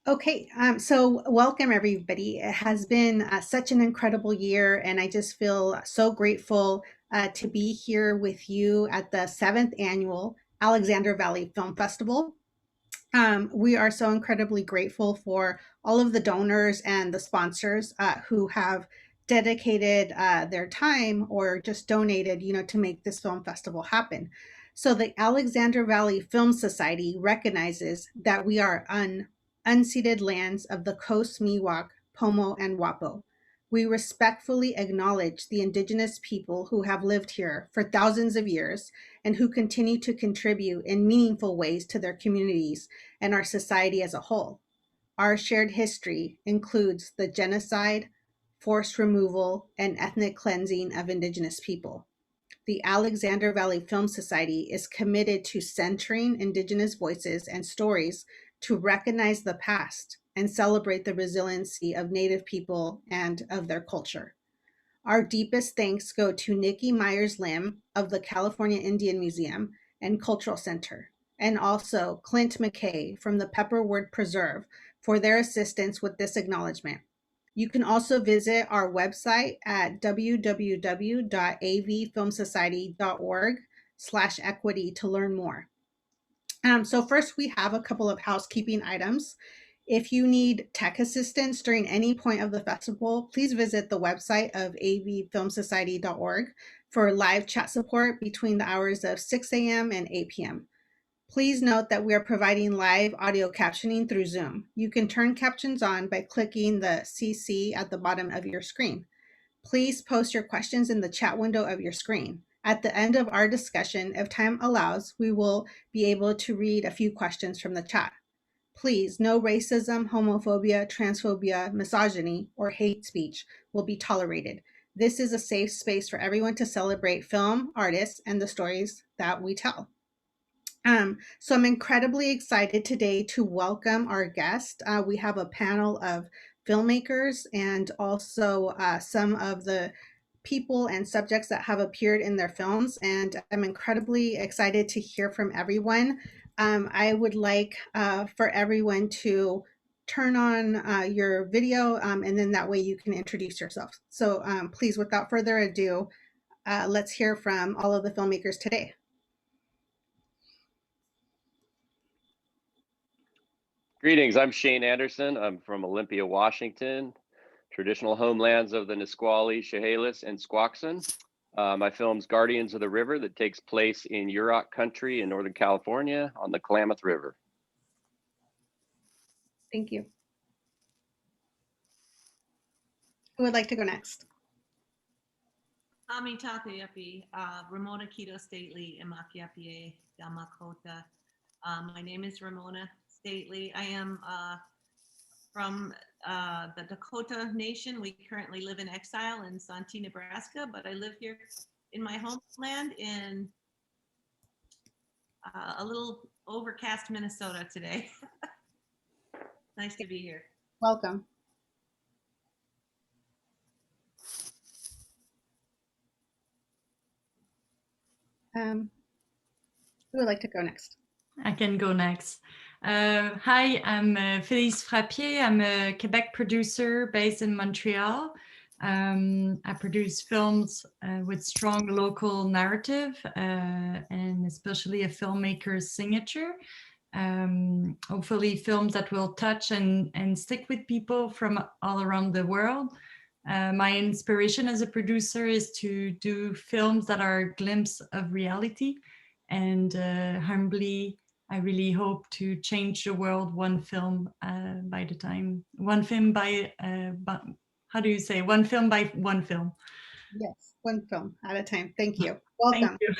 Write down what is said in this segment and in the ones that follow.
Okay, so welcome everybody. It has been such an incredible year, and I just feel so grateful to be here with you at the 7th annual Alexander Valley Film Festival. We are so incredibly grateful for all of the donors and the sponsors who have dedicated their time or just donated, to make this film festival happen. So the Alexander Valley Film Society recognizes that we are unceded lands of the Coast Miwok, Pomo, and Wapo. We respectfully acknowledge the indigenous people who have lived here for thousands of years and who continue to contribute in meaningful ways to their communities and our society as a whole. Our shared history includes the genocide, forced removal, and ethnic cleansing of indigenous people. The Alexander Valley Film Society is committed to centering indigenous voices and stories to recognize the past and celebrate the resiliency of Native people and of their culture. Our deepest thanks go to Nikki Myers-Lim of the California Indian Museum and Cultural Center, and also Clint McKay from the Pepperwood Preserve for their assistance with this acknowledgement. You can also visit our website at www.avfilmsociety.org/equity to learn more. So first, we have a couple of housekeeping items. If you need tech assistance during any point of the festival, please visit the website of avfilmsociety.org for live chat support between the hours of 6 a.m. and 8 p.m. Please note that we are providing live audio captioning through Zoom. You can turn captions on by clicking the CC at the bottom of your screen. Please post your questions in the chat window of your screen. At the end of our discussion, if time allows, we will be able to read a few questions from the chat. Please, no racism, homophobia, transphobia, misogyny, or hate speech will be tolerated. This is a safe space for everyone to celebrate film, artists, and the stories that we tell. So I'm incredibly excited today to welcome our guest. We have a panel of filmmakers and also some of the people and subjects that have appeared in their films, and I'm incredibly excited to hear from everyone. I would like for everyone to turn on your video, and then that way you can introduce yourself. So please, without further ado, let's hear from all of the filmmakers today. Greetings, I'm Shane Anderson. I'm from Olympia, Washington, traditional homelands of the Nisqually, Chehalis, and Squaxin. My film's Guardians of the River that takes place in Yurok country in Northern California on the Klamath River. Thank you. Who would like to go next? Ami Tapayapi, Ramona Quito Stately, Imakiapie, Damakota. My name is Ramona Stately. I am from the Dakota Nation. We currently live in exile in Santee, Nebraska, but I live here in my homeland in a little overcast Minnesota today. Nice to be here. Welcome. Who would like to go next? I can go next. Hi, I'm Félix Frappier. I'm a Quebec producer based in Montreal. I produce films with strong local narrative and especially a filmmaker's signature. Hopefully films that will touch and stick with people from all around the world. My inspiration as a producer is to do films that are a glimpse of reality, and humbly I really hope to change the world one film by the time. One film by, how do you say? One film by one film. Yes, one film at a time. Thank you. Welcome. Thank you.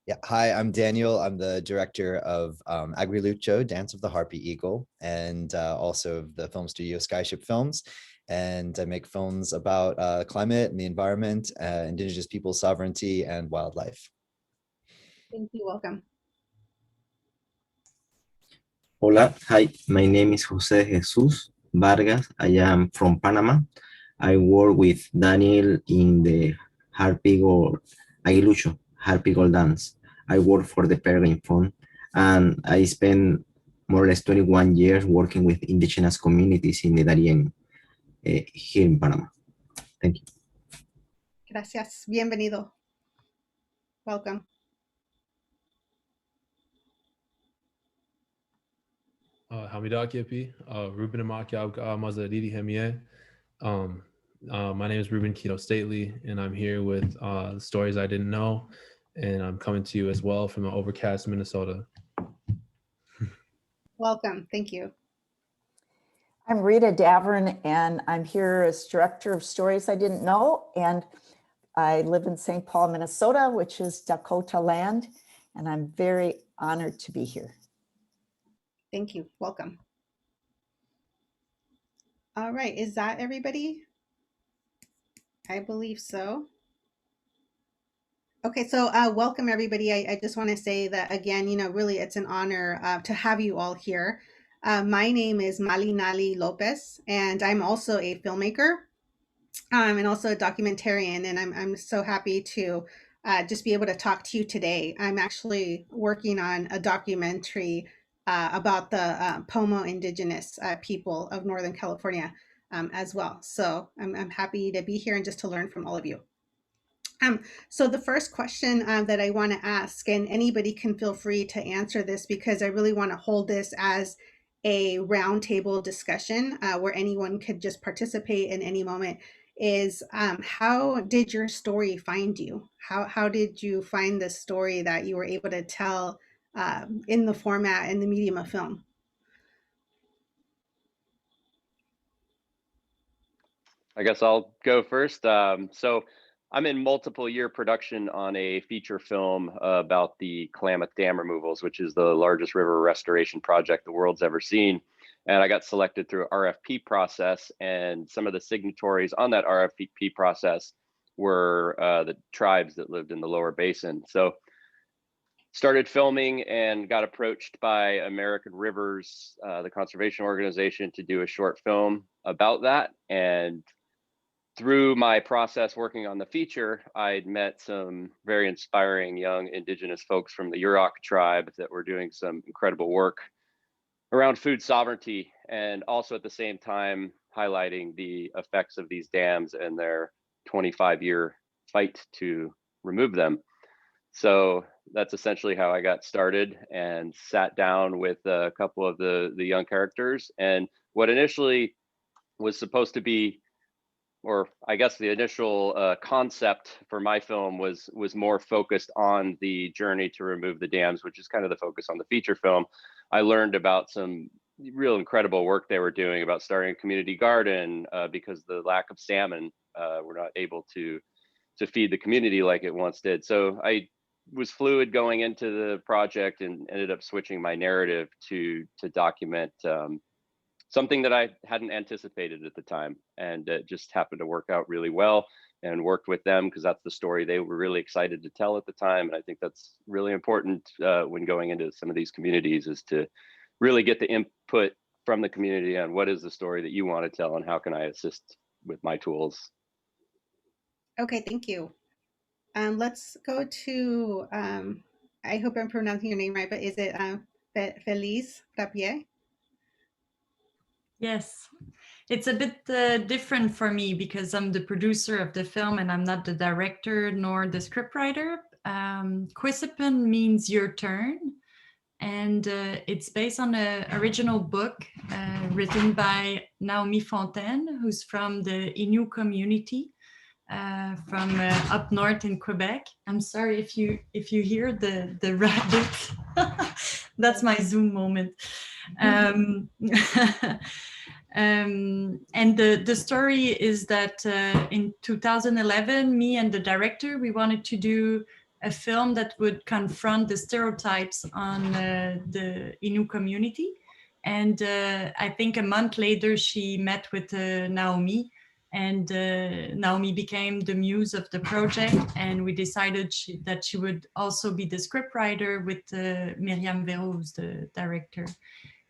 Yeah, hi, I'm Daniel. I'm the director of Aguilucho, Dance of the Harpy Eagle, and also of the film studio Skyship Films. And I make films about climate and the environment, indigenous people sovereignty, and wildlife. Thank you. Welcome. Hola, hi, my name is Jose Jesus Vargas. I am from Panama. I work with Daniel in the Harpy Eagle, Aguilucho, Harpy Eagle dance. I work for the Peregrine Fund, and I spent more or less 21 years working with indigenous communities in the Darien here in Panama. Thank you. Gracias. Bienvenido. Welcome. Hamidak Yepi, Ruben Amakia Mazadidi Hemie. My name is Ruben Keto Stately, and I'm here with Stories I Didn't Know, and I'm coming to you as well from overcast Minnesota. Welcome. Thank you. I'm Rita Davern, and I'm here as Director of Stories I Didn't Know, and I live in St. Paul, Minnesota, which is Dakota land, and I'm very honored to be here. Thank you. Welcome. All right. Is that everybody? I believe so. Okay, so welcome everybody. I just want to say that again, really it's an honor to have you all here. My name is Malinalli López, and I'm also a filmmaker and also a documentarian, and I'm so happy to just be able to talk to you today. I'm actually working on a documentary about the Pomo Indigenous people of Northern California as well. So I'm happy to be here and just to learn from all of you. So the first question that I want to ask, and anybody can feel free to answer this because I really want to hold this as a roundtable discussion where anyone could just participate in any moment, is how did your story find you? How did you find the story that you were able to tell in the format and the medium of film? I guess I'll go first. So I'm in multiple year production on a feature film about the Klamath Dam removals, which is the largest river restoration project the world's ever seen. And I got selected through an RFP process, and some of the signatories on that RFP process were the tribes that lived in the lower basin. So started filming and got approached by American Rivers, the conservation organization, to do a short film about that. And through my process working on the feature, I'd met some very inspiring young indigenous folks from the Yurok tribe that were doing some incredible work around food sovereignty, and also at the same time highlighting the effects of these dams and their 25-year fight to remove them. So that's essentially how I got started, and sat down with a couple of the young characters. And what initially was supposed to be, or I guess the initial concept for my film was more focused on the journey to remove the dams, which is kind of the focus on the feature film. I learned about some real incredible work they were doing about starting a community garden because the lack of salmon were not able to feed the community like it once did. So I was fluid going into the project and ended up switching my narrative to document something that I hadn't anticipated at the time, and it just happened to work out really well, and worked with them because that's the story they were really excited to tell at the time. And I think that's really important when going into some of these communities, is to really get the input from the community on what is the story that you want to tell and how can I assist with my tools. Okay, thank you. Let's go to, I hope I'm pronouncing your name right, but is it Feliz Frappier? Yes, it's a bit different for me because I'm the producer of the film and I'm not the director nor the scriptwriter. KEUSSIPAN means your turn, and it's based on an original book written by Naomi Fontaine, who's from the Innu community from up north in Quebec. I'm sorry if you hear the rabbit. That's my Zoom moment. And the story is that in 2011, me and the director, we wanted to do a film that would confront the stereotypes on the Innu community. And I think a month later, she met with Naomi, and Naomi became the muse of the project, and we decided that she would also be the scriptwriter with Myriam Véro, who's the director.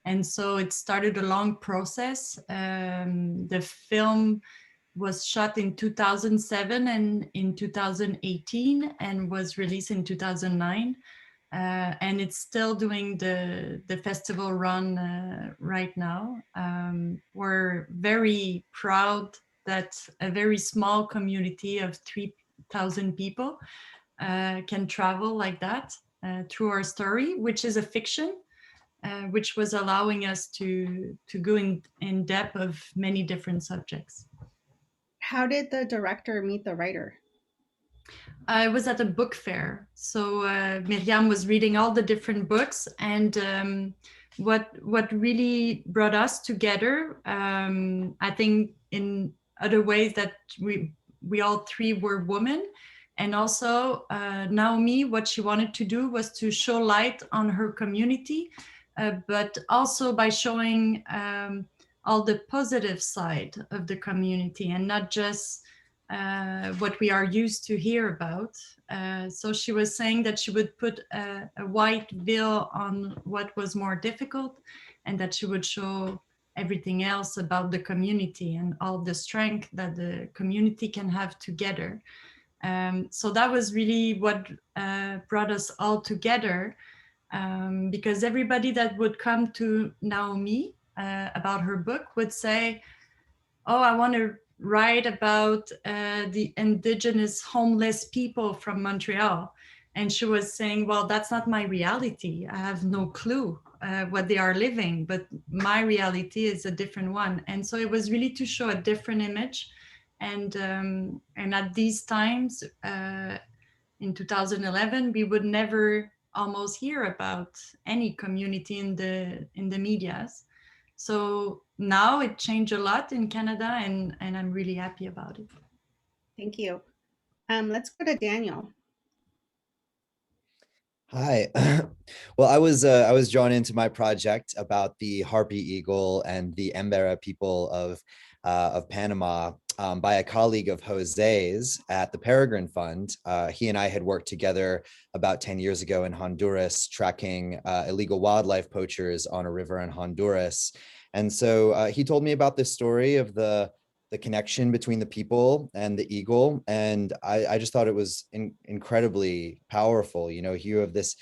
And so it started a long process. The film was shot in 2007 and in 2018 and was released in 2009. and it's still doing the festival run right now. We're very proud that a very small community of 3,000 people can travel like that through our story, which is a fiction, which was allowing us to go in depth of many different subjects. How did the director meet the writer? I was at a book fair, so Miriam was reading all the different books, and what really brought us together, I think, in other ways that we all three were women, and also Naomi, what she wanted to do was to show light on her community, but also by showing all the positive side of the community and not just what we are used to hear about. So she was saying that she would put a white veil on what was more difficult, and that she would show everything else about the community and all the strength that the community can have together. So that was really what brought us all together, because everybody that would come to Naomi about her book would say, oh, I want to write about the indigenous homeless people from Montreal. And she was saying, well, that's not my reality. I have no clue what they are living, but my reality is a different one. And so it was really to show a different image. And at these times, in 2011, we would never almost hear about any community in the medias. So now it changed a lot in Canada, and I'm really happy about it. Thank you. Let's go to Daniel. Hi. Well, I was drawn into my project about the Harpy Eagle and the Embera people of Panama by a colleague of Jose's at the Peregrine Fund. He and I had worked together about 10 years ago in Honduras, tracking illegal wildlife poachers on a river in Honduras. And so he told me about this story of the connection between the people and the eagle. And I just thought it was incredibly powerful. You know, here of this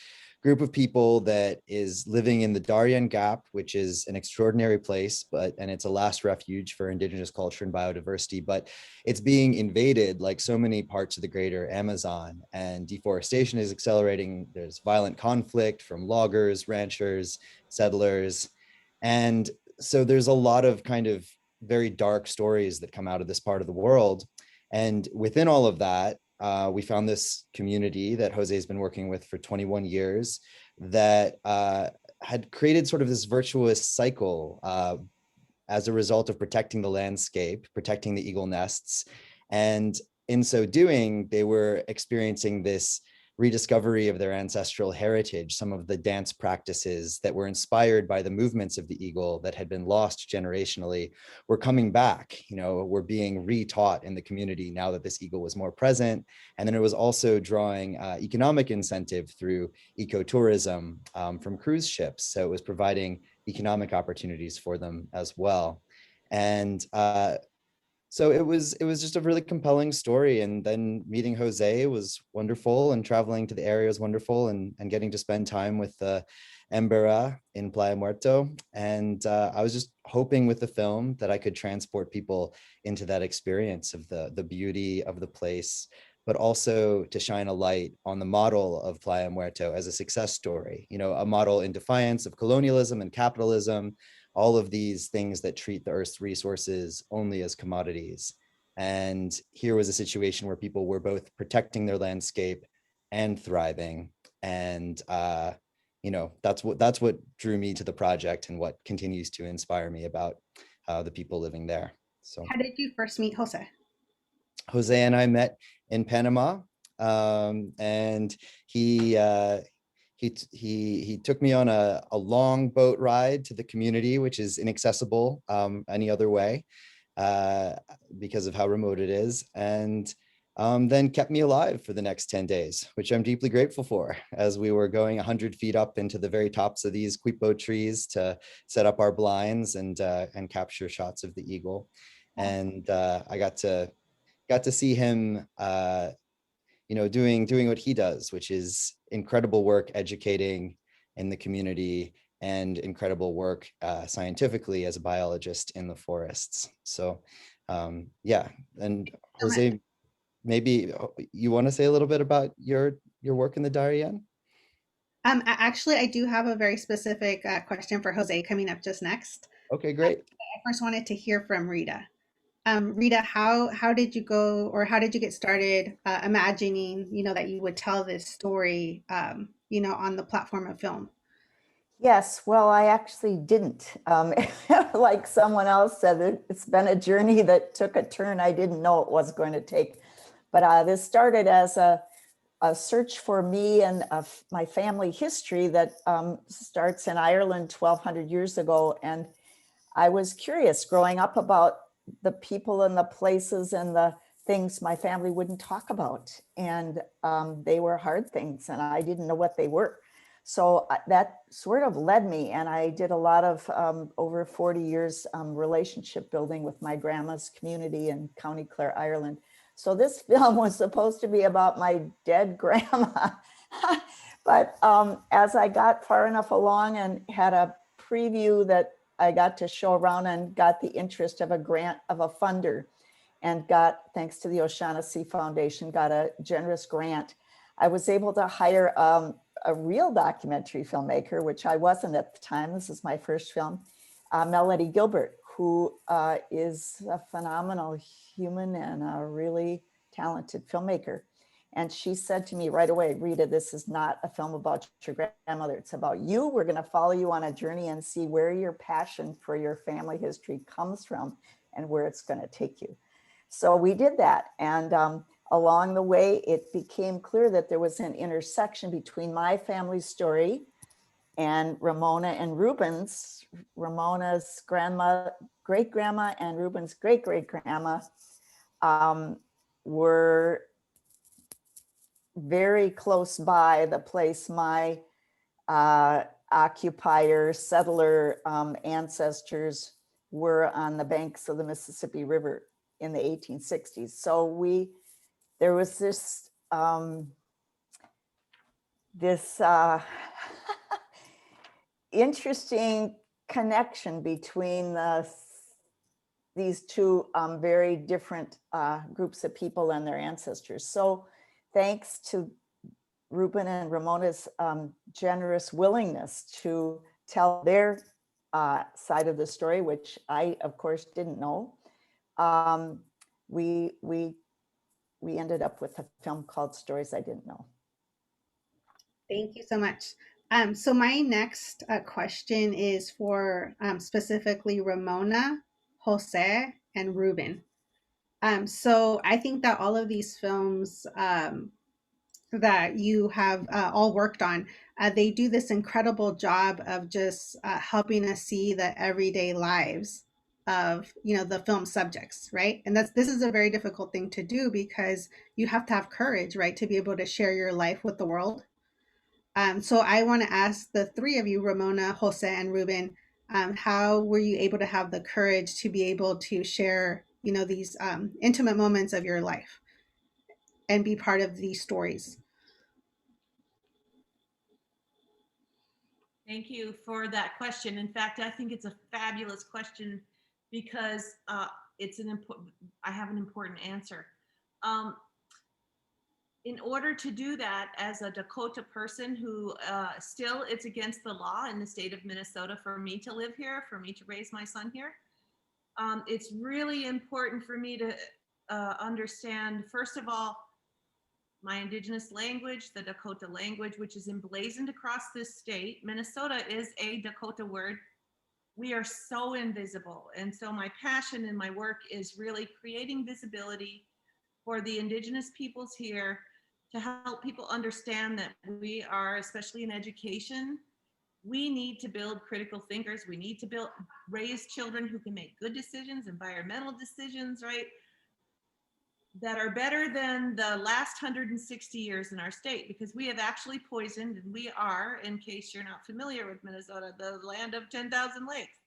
group of people that is living in the Darien Gap, which is an extraordinary place, and it's a last refuge for indigenous culture and biodiversity, but it's being invaded like so many parts of the greater Amazon, and deforestation is accelerating. There's violent conflict from loggers, ranchers, settlers. And so there's a lot of kind of very dark stories that come out of this part of the world. And within all of that, we found this community that Jose has been working with for 21 years that had created sort of this virtuous cycle as a result of protecting the landscape, protecting the eagle nests. And in so doing, they were experiencing this rediscovery of their ancestral heritage, some of the dance practices that were inspired by the movements of the eagle that had been lost generationally were coming back, you know, were being retaught in the community now that this eagle was more present. And then it was also drawing economic incentive through ecotourism from cruise ships. So it was providing economic opportunities for them as well. And so it was just a really compelling story. And then meeting Jose was wonderful, and traveling to the area was wonderful, and getting to spend time with the Embera in Playa Muerto. And I was just hoping with the film that I could transport people into that experience of the beauty of the place, but also to shine a light on the model of Playa Muerto as a success story, you know, a model in defiance of colonialism and capitalism, all of these things that treat the Earth's resources only as commodities. And here was a situation where people were both protecting their landscape and thriving. And you know, that's what drew me to the project, and what continues to inspire me about the people living there. So How did you first meet Jose? Jose and I met in Panama, and he took me on a long boat ride to the community, which is inaccessible any other way because of how remote it is, and then kept me alive for the next 10 days, which I'm deeply grateful for, as we were going 100 feet up into the very tops of these quipo trees to set up our blinds and capture shots of the eagle. And I got to see him doing what he does, which is incredible work educating in the community and incredible work scientifically as a biologist in the forests. So yeah, and Jose, maybe you want to say a little bit about your work in the Darien? Actually, I do have a very specific question for Jose coming up just next. Okay, great. I first wanted to hear from Rita. Rita, how did you go, or how did you get started imagining, that you would tell this story, on the platform of film? Yes, well, I actually didn't. Like someone else said, it's been a journey that took a turn I didn't know it was going to take. But this started as a search for me and my family history that starts in Ireland 1200 years ago. And I was curious growing up about the people and the places and the things my family wouldn't talk about. And they were hard things and I didn't know what they were. So that sort of led me, and I did a lot of over 40 years relationship building with my grandma's community in County Clare, Ireland. So this film was supposed to be about my dead grandma. But as I got far enough along and had a preview that I got to show around and got the interest of a grant of a funder, and got, thanks to the O'Shaughnessy Foundation, got a generous grant, I was able to hire a real documentary filmmaker, which I wasn't at the time. This is my first film, Melody Gilbert, who is a phenomenal human and a really talented filmmaker. And she said to me right away, Rita, this is not a film about your grandmother. It's about you. We're going to follow you on a journey and see where your passion for your family history comes from and where it's going to take you. So we did that. And along the way, it became clear that there was an intersection between my family's story and Ramona and Ruben's. Ramona's grandma, great-grandma, and Ruben's great-great-grandma were very close by the place my occupier, settler ancestors were on the banks of the Mississippi River in the 1860s. So there was this interesting connection between these two very different groups of people and their ancestors. So thanks to Ruben and Ramona's generous willingness to tell their side of the story, which I, of course, didn't know, we ended up with a film called Stories I Didn't Know. Thank you so much. So my next question is for specifically Ramona, Jose, and Ruben. So I think that all of these films that you have all worked on, they do this incredible job of just helping us see the everyday lives of the film subjects, right? And this is a very difficult thing to do because you have to have courage, right, to be able to share your life with the world. So I want to ask the three of you, Ramona, Jose, and Ruben, how were you able to have the courage to be able to share, these intimate moments of your life and be part of these stories? Thank you for that question. In fact, I think it's a fabulous question because I have an important answer. In order to do that, as a Dakota person who still, it's against the law in the state of Minnesota for me to live here, for me to raise my son here, it's really important for me to understand, first of all, my Indigenous language, the Dakota language, which is emblazoned across this state. Minnesota is a Dakota word. We are so invisible. And so my passion in my work is really creating visibility for the Indigenous peoples here to help people understand that we are, especially in education, we need to build critical thinkers. We need to raise children who can make good decisions, environmental decisions, right? That are better than the last 160 years in our state, because we have actually poisoned, and we are, in case you're not familiar with Minnesota, the land of 10,000 lakes.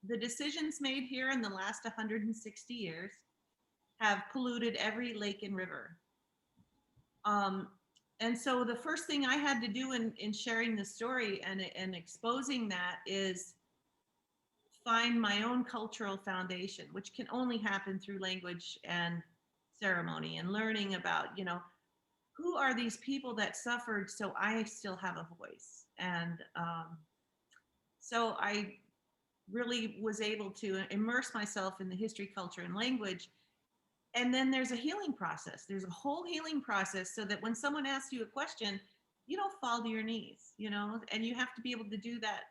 The decisions made here in the last 160 years have polluted every lake and river. And so the first thing I had to do in sharing the story and exposing that is find my own cultural foundation, which can only happen through language and ceremony and learning about, you know, who are these people that suffered so I still have a voice. And so I really was able to immerse myself in the history, culture, and language. And then there's a healing process. There's a whole healing process so that when someone asks you a question, you don't fall to your knees, you know, and you have to be able to do that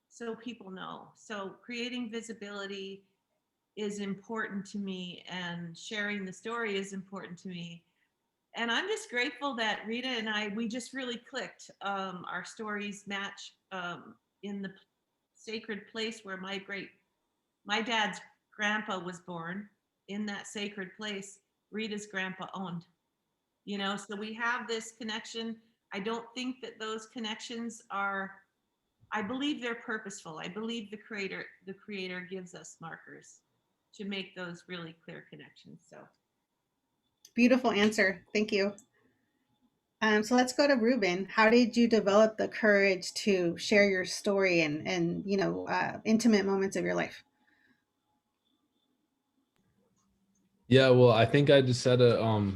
so people know. So creating visibility is important to me, and sharing the story is important to me. And I'm just grateful that Rita and we just really clicked. Our stories match in the sacred place where my dad's grandpa was born. In that sacred place, Rita's grandpa owned, you know, so we have this connection. I don't think that those connections are, I believe they're purposeful. I believe the creator gives us markers to make those really clear connections. So Beautiful answer. Thank you. So let's go to Ruben. How did you develop the courage to share your story and you know, intimate moments of your life? Yeah, well, I think I just had to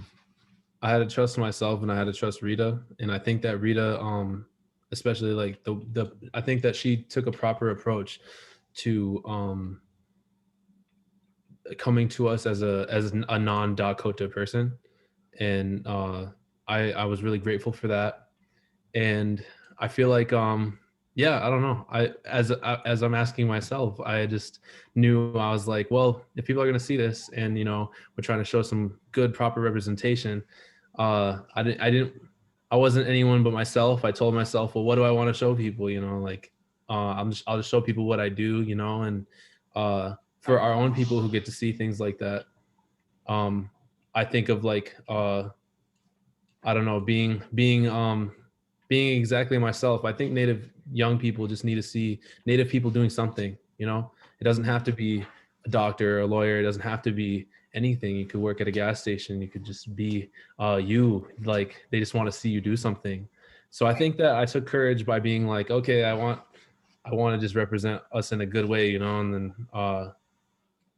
I had to trust myself, and I had to trust Rita. And I think that Rita, especially like I think that she took a proper approach to coming to us as a non-Dakota person. And I was really grateful for that. And I feel like yeah, I don't know, as I'm asking myself, I just knew, I was like, well, if people are going to see this, and you know, we're trying to show some good proper representation, I wasn't anyone but myself. I told myself, well, what do I want to show people, you know, like I'll just show people what I do, you know. And for our own people who get to see things like that, I think of like I don't know, being exactly myself. I think Native young people just need to see Native people doing something, you know. It doesn't have to be a doctor or a lawyer. It doesn't have to be anything. You could work at a gas station. You could just be you. Like, they just want to see you do something. So I think that I took courage by being like, okay, I want to just represent us in a good way, you know. And then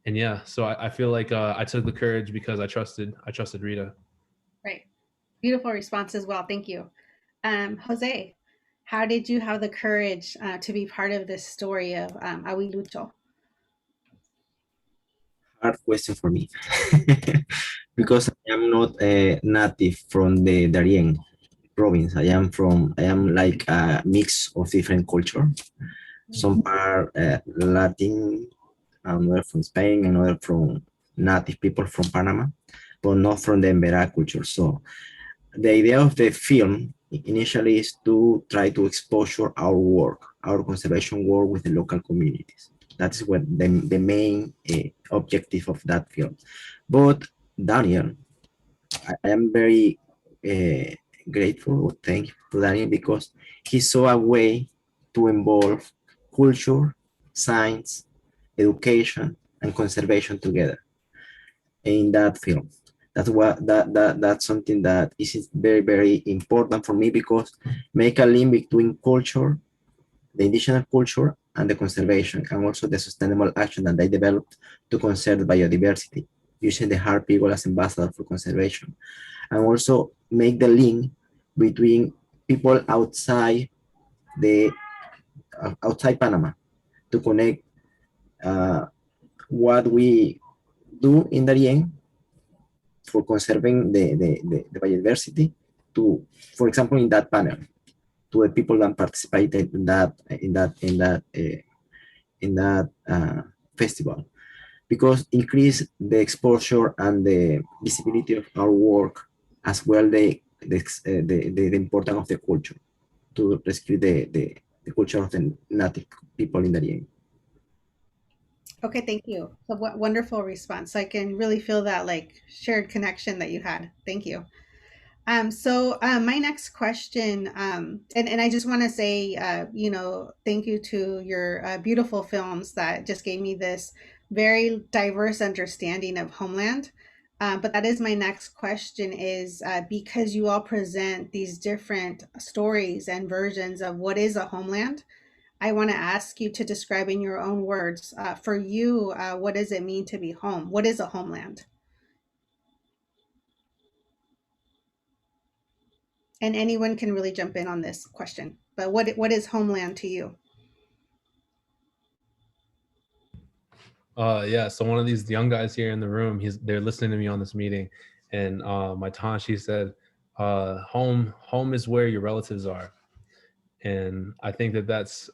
and yeah, so I feel like I took the courage because I trusted Rita. Right. Beautiful response as well. Thank you. Jose, how did you have the courage to be part of this story of Aguilucho? Hard question for me because I am not a native from the Darien province. I am like a mix of different culture. Some are Latin, another from Spain, another from native people from Panama, but not from the Emberá culture. So the idea of the film initially is to try to exposure our work, our conservation work with the local communities. That's what the main objective of that film. But Daniel, I am very grateful, thank you to Daniel, because he saw a way to involve culture, science, education, and conservation together in that film. That's something that is very, very important for me, because make a link between culture, the indigenous culture, and the conservation, and also the sustainable action that they developed to conserve biodiversity, using the HARPY EAGLE as ambassador for conservation, and also make the link between people outside outside Panama to connect what we do in Darien for conserving the biodiversity to, for example, in that panel, to the people that participated in that festival, because increase the exposure and the visibility of our work, as well the importance of the culture, to rescue the culture of the native people in Darien. Okay, thank you. So what wonderful response. I can really feel that like shared connection that you had. Thank you. So my next question, and I just want to say, you know, thank you to your beautiful films that just gave me this very diverse understanding of homeland. But that is my next question is because you all present these different stories and versions of what is a homeland, I want to ask you to describe in your own words, for you, what does it mean to be home? What is a homeland? And anyone can really jump in on this question, but what is homeland to you? Yeah, so one of these young guys here in the room, they're listening to me on this meeting, and my taunt, she said, home is where your relatives are. And I think that that's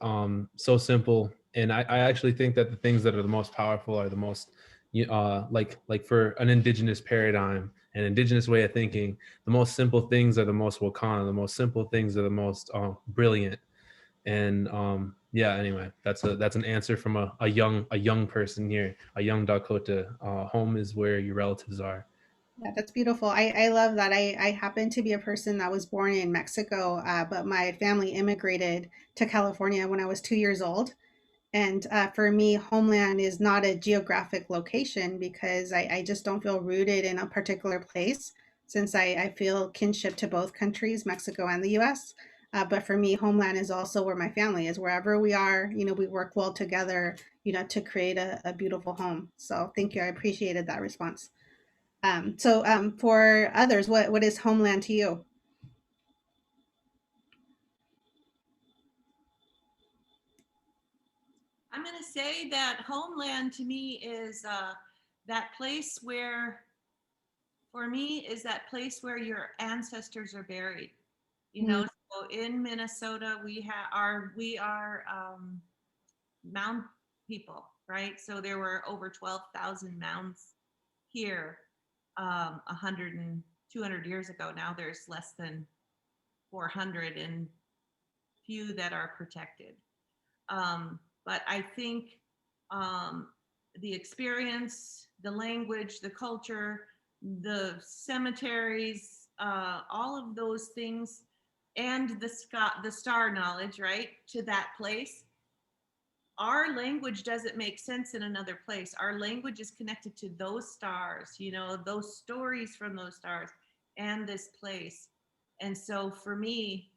so simple. And I actually think that the things that are the most powerful are the most, like for an indigenous paradigm, an indigenous way of thinking, the most simple things are the most wakana, the most simple things are the most brilliant. And yeah, anyway, that's an answer from a young person here, a young Dakota. Home is where your relatives are. Yeah, that's beautiful. I love that. I happen to be a person that was born in Mexico, but my family immigrated to California when I was 2 years old. And for me, homeland is not a geographic location because I just don't feel rooted in a particular place since I feel kinship to both countries, Mexico and the US. But for me, homeland is also where my family is. Wherever we are, we work well together, to create a beautiful home. So thank you. I appreciated that response. So for others, what is homeland to you? I'm going to say that homeland to me is that place where, for me, is that place where your ancestors are buried. So in Minnesota, we are mound people, right? So there were over 12,000 mounds here 100 and 200 years ago. Now there's less than 400 and few that are protected. But I think the experience, the language, the culture, the cemeteries, all of those things, and the star knowledge, right, to that place. Our language doesn't make sense in another place. Our language is connected to those stars, those stories from those stars and this place. And so for me,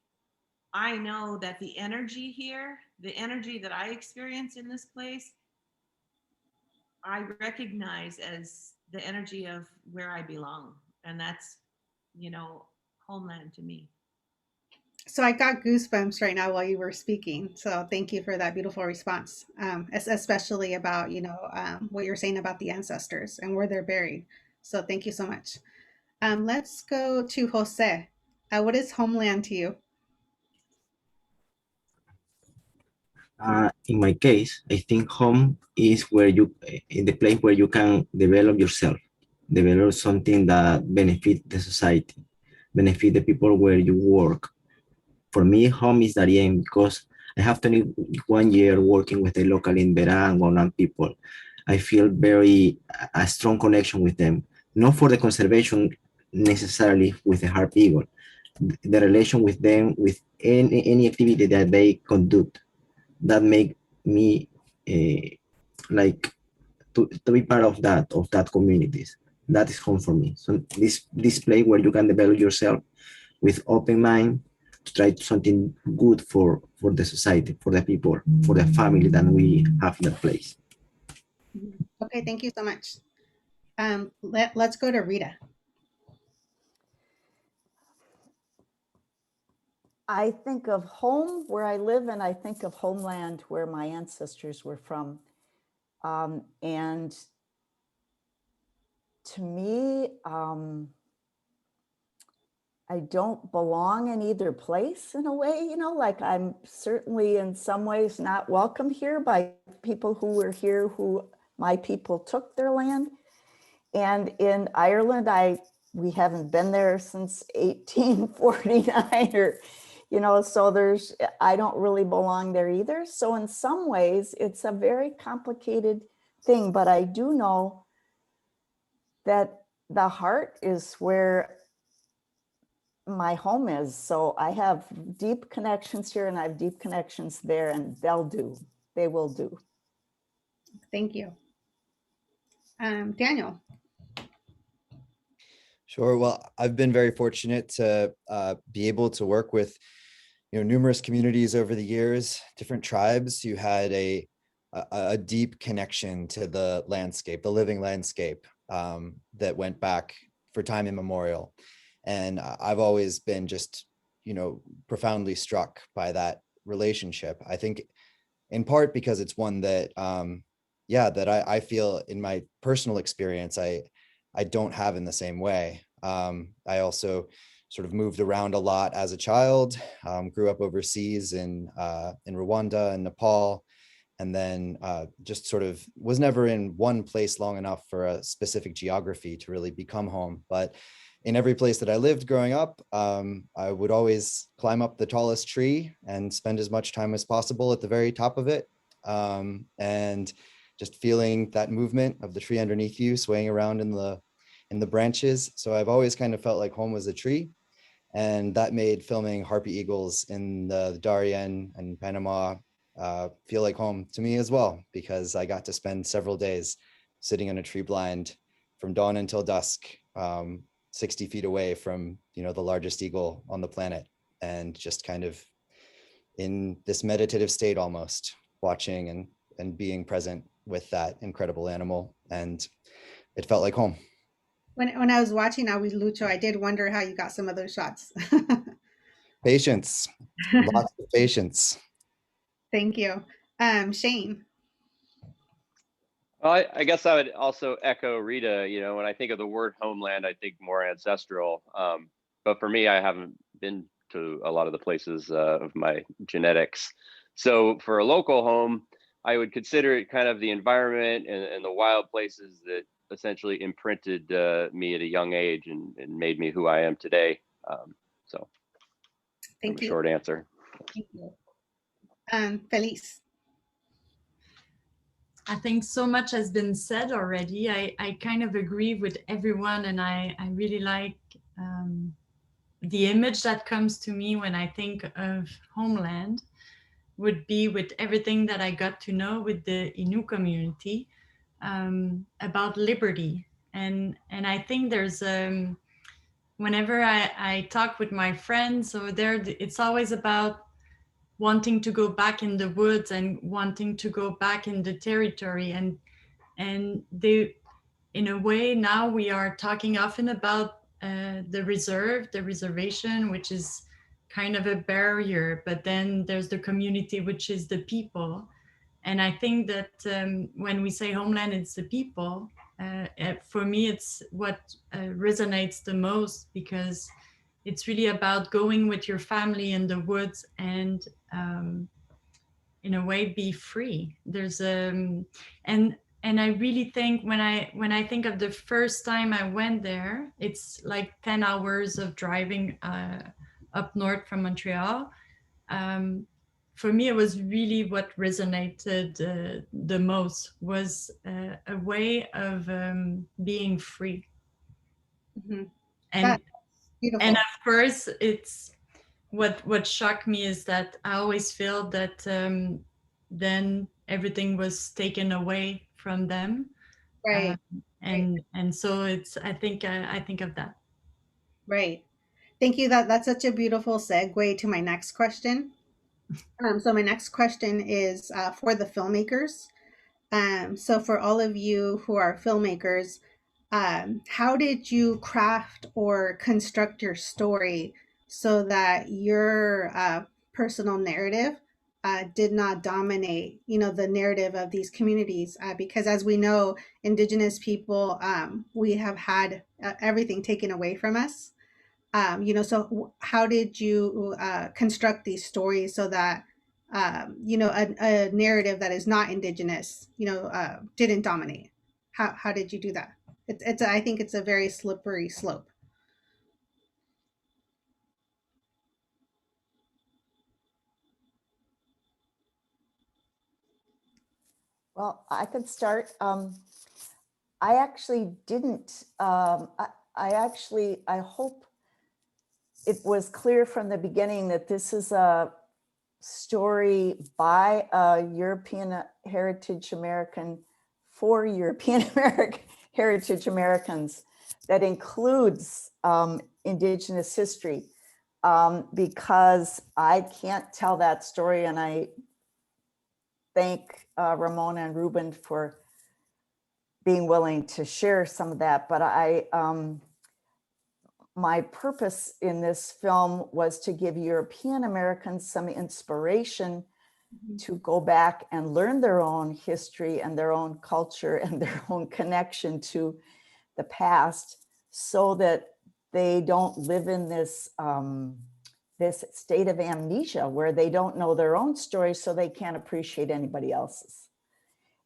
I know that the energy here, the energy that I experience in this place, I recognize as the energy of where I belong. And that's, homeland to me. So I got goosebumps right now while you were speaking. So thank you for that beautiful response, especially about, what you're saying about the ancestors and where they're buried. So thank you so much. Let's go to Jose. What is homeland to you? In my case, I think home is where in the place where you can develop yourself, develop something that benefit the society, benefit the people where you work. For me, home is Darien because I have 21 years working with the local Invera and Gonan people. I feel a strong connection with them, not for the conservation necessarily with the HARPY EAGLE, the relation with them, with any activity that they conduct, that make me like to be part of that communities. That is home for me. So this place where you can develop yourself with open mind to try something good for the society, for the people, for the family that we have in that place. Okay, thank you so much. Let's go to Rita. I think of home where I live, and I think of homeland where my ancestors were from. And to me, I don't belong in either place in a way, like I'm certainly in some ways not welcome here by people who were here, who my people took their land. And in Ireland, we haven't been there since 1849 or, so I don't really belong there either. So in some ways, it's a very complicated thing, but I do know that the heart is where my home is. So I have deep connections here and I have deep connections there, and they will do. Thank you. Daniel. Sure. Well, I've been very fortunate to be able to work with, numerous communities over the years, different tribes who had a deep connection to the landscape, the living landscape, that went back for time immemorial. And I've always been just, profoundly struck by that relationship. I think in part because it's one that, that I feel in my personal experience, I don't have in the same way. I also sort of moved around a lot as a child, grew up overseas in Rwanda and Nepal, and then just sort of was never in one place long enough for a specific geography to really become home. But in every place that I lived growing up, I would always climb up the tallest tree and spend as much time as possible at the very top of it. And just feeling that movement of the tree underneath you swaying around in the branches. So I've always kind of felt like home was a tree. And that made filming harpy eagles in the Darien and Panama feel like home to me as well, because I got to spend several days sitting on a tree blind from dawn until dusk, 60 feet away from, the largest eagle on the planet, and just kind of in this meditative state almost, watching and being present with that incredible animal. And it felt like home. When I was watching Aguilucho, I did wonder how you got some of those shots. Patience, lots of patience. Thank you. Shane. Well, I guess I would also echo Rita. When I think of the word homeland, I think more ancestral. But for me, I haven't been to a lot of the places of my genetics. So for a local home, I would consider it kind of the environment and the wild places that essentially imprinted me at a young age and made me who I am today. So Thank you. Short answer. Thank you. Felice. I think so much has been said already. I kind of agree with everyone, and I really like the image that comes to me when I think of homeland would be with everything that I got to know with the Innu community about liberty. And I think there's, whenever I talk with my friends over there, it's always about wanting to go back in the woods and wanting to go back in the territory. And they, in a way, now we are talking often about the reservation, which is kind of a barrier, but then there's the community, which is the people. And I think that when we say homeland, it's the people. For me, it's what resonates the most, because it's really about going with your family in the woods and in a way be free. There's and I really think when I think of the first time I went there, it's like 10 hours of driving up north from Montreal. For me, it was really what resonated the most was a way of being free. Mm-hmm. And beautiful. And of course, it's what shocked me is that I always feel that then everything was taken away from them, right? And so it's I think of that. Right. Thank you. That's such a beautiful segue to my next question. So my next question is for the filmmakers. So for all of you who are filmmakers, how did you craft or construct your story so that your personal narrative did not dominate, the narrative of these communities? Because as we know, Indigenous people, we have had everything taken away from us. So how did you construct these stories so that a narrative that is not Indigenous, didn't dominate? How did you do that? I think it's a very slippery slope. Well, I could start. I actually didn't. I hope it was clear from the beginning that this is a story by a European Heritage American for European American Heritage Americans. that includes Indigenous history, because I can't tell that story. And I thank Ramona and Ruben for being willing to share some of that. But my purpose in this film was to give European Americans some inspiration to go back and learn their own history and their own culture and their own connection to the past, so that they don't live in this this state of amnesia where they don't know their own story, so they can't appreciate anybody else's.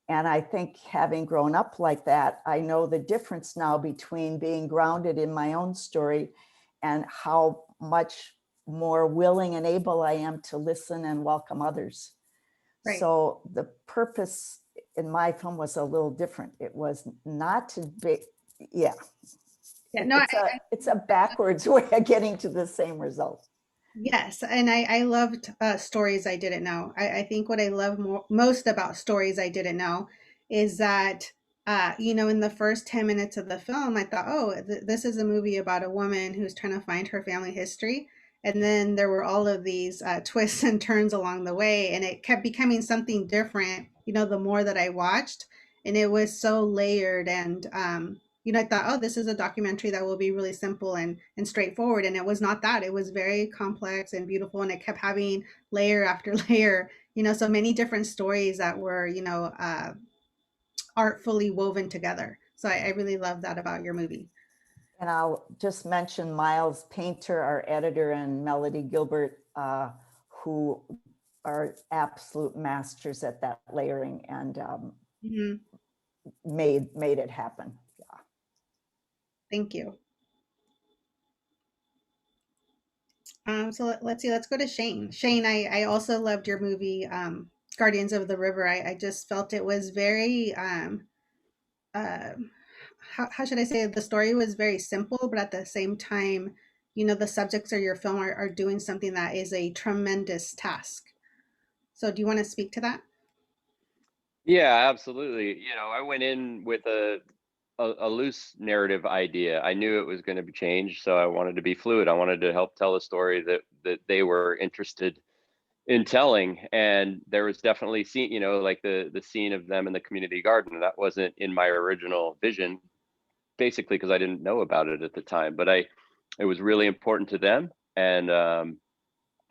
And I think, having grown up like that, I know the difference now between being grounded in my own story and how much more willing and able I am to listen and welcome others. Right. So the purpose in my film was a little different. It was not to be, yeah. Yeah, no, it's a backwards way of getting to the same result. yes, and I loved stories I didn't know. I think what I love most about stories I didn't know is that, you know, in the first 10 minutes of the film, I thought, oh, this is a movie about a woman who's trying to find her family history. And then there were all of these twists and turns along the way, and it kept becoming something different, you know, the more that I watched. And it was so layered, and you know, I thought, oh, this is a documentary that will be really simple and straightforward. And it was not that. It was very complex and beautiful. And it kept having layer after layer, you know, so many different stories that were, you know, artfully woven together. So I really love that about your movie. And I'll just mention Miles Painter, our editor, and Melody Gilbert, who are absolute masters at that layering, and made it happen. Thank you. So let's see, let's go to Shane. Shane, I also loved your movie, Guardians of the River. I just felt it was very, how should I say it? The story was very simple, but at the same time, you know, the subjects of your film are doing something that is a tremendous task. So do you want to speak to that? Yeah, absolutely. You know, I went in with a loose narrative idea. I knew it was going to be changed, so I wanted to be fluid. I wanted to help tell a story that they were interested in telling. And there was definitely scene, you know, like the scene of them in the community garden. That wasn't in my original vision, basically because I didn't know about it at the time. But it was really important to them, and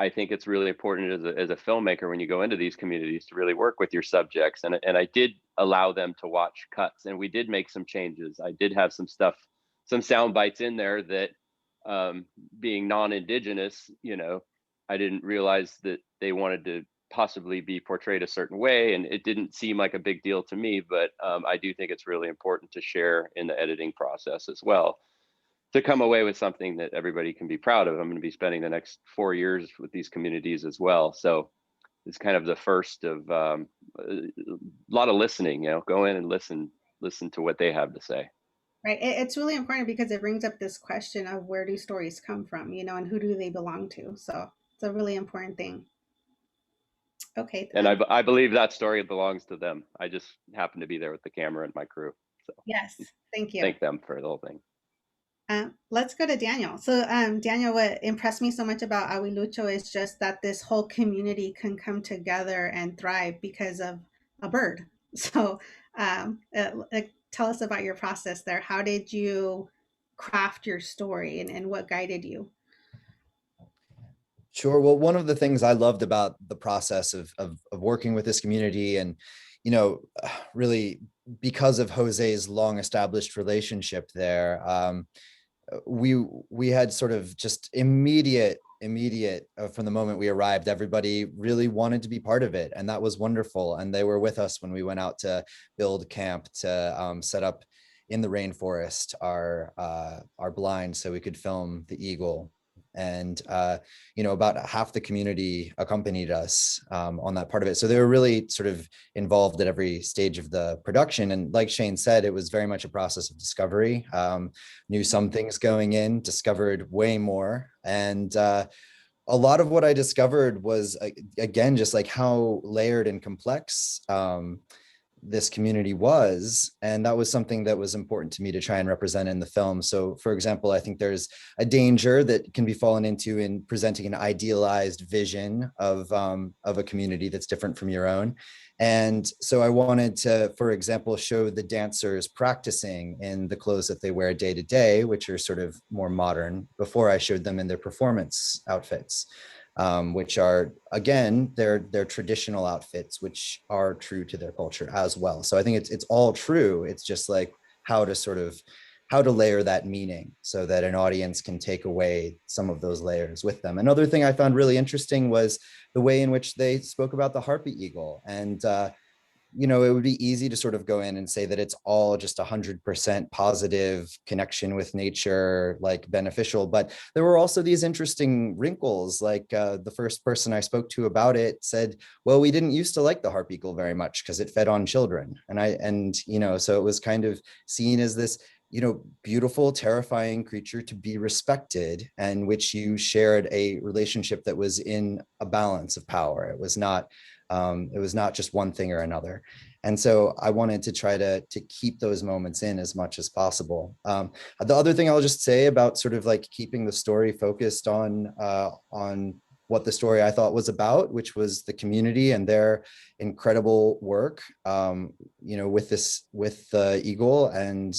I think it's really important as a filmmaker when you go into these communities to really work with your subjects. And I did allow them to watch cuts, and we did make some changes. I did have some stuff, some sound bites in there that, being non-Indigenous, you know, I didn't realize that they wanted to possibly be portrayed a certain way, and it didn't seem like a big deal to me. But I do think it's really important to share in the editing process as well, to come away with something that everybody can be proud of. I'm going to be spending the next 4 years with these communities as well. So it's kind of the first of a lot of listening, you know, go in and listen to what they have to say. Right. It's really important because it brings up this question of where do stories come from, you know, and who do they belong to? So it's a really important thing. Okay. And I believe that story belongs to them. I just happen to be there with the camera and my crew. So yes, thank you. Thank them for the whole thing. Let's go to Daniel. So Daniel, what impressed me so much about AGUILUCHO is just that this whole community can come together and thrive because of a bird. So tell us about your process there. How did you craft your story, and what guided you? Sure. Well, one of the things I loved about the process of working with this community, and, you know, really because of Jose's long established relationship there, we had sort of just immediate from the moment we arrived, everybody really wanted to be part of it, and that was wonderful. And they were with us when we went out to build camp, to set up in the rainforest our blind so we could film the eagle. And you know, about half the community accompanied us on that part of it. So they were really sort of involved at every stage of the production. And like Shane said, it was very much a process of discovery. Knew some things going in, discovered way more. And a lot of what I discovered was, again, just like how layered and complex this community was. And that was something that was important to me to try and represent in the film. So for example, I think there's a danger that can be fallen into in presenting an idealized vision of a community that's different from your own. And so I wanted to, for example, show the dancers practicing in the clothes that they wear day to day, which are sort of more modern, before I showed them in their performance outfits. Which are, again, their traditional outfits, which are true to their culture as well. So I think it's all true. It's just like how to layer that meaning so that an audience can take away some of those layers with them. Another thing I found really interesting was the way in which they spoke about the harpy eagle. And you know, it would be easy to sort of go in and say that it's all just 100% positive connection with nature, like beneficial. But there were also these interesting wrinkles. Like the first person I spoke to about it said, well, we didn't used to like the harp eagle very much because it fed on children. And you know, so it was kind of seen as this, you know, beautiful, terrifying creature to be respected, and which you shared a relationship that was in a balance of power. It was not just one thing or another. And so I wanted to try to keep those moments in as much as possible. The other thing I'll just say about sort of like keeping the story focused on what the story I thought was about, which was the community and their incredible work, you know, with the eagle. And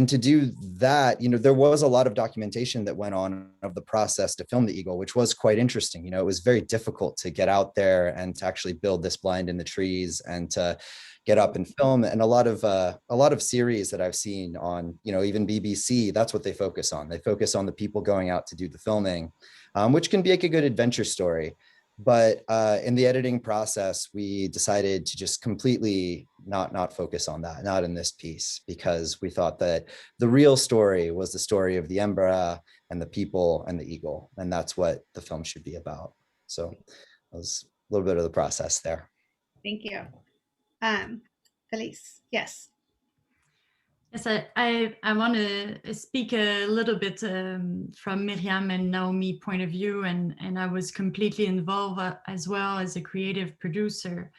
to do that, you know, there was a lot of documentation that went on of the process to film the eagle, which was quite interesting. You know, it was very difficult to get out there and to actually build this blind in the trees and to get up and film. And a lot of series that I've seen on, you know, even BBC, that's what they focus on. They focus on the people going out to do the filming, which can be like a good adventure story. But in the editing process, we decided to just completely not focus on that, not in this piece, because we thought that the real story was the story of the Embera and the people and the eagle. And that's what the film should be about. So that was a little bit of the process there. Thank you. Felice, yes. Yes, I want to speak a little bit from Miriam and Naomi point of view, and I was completely involved as well as a creative producer,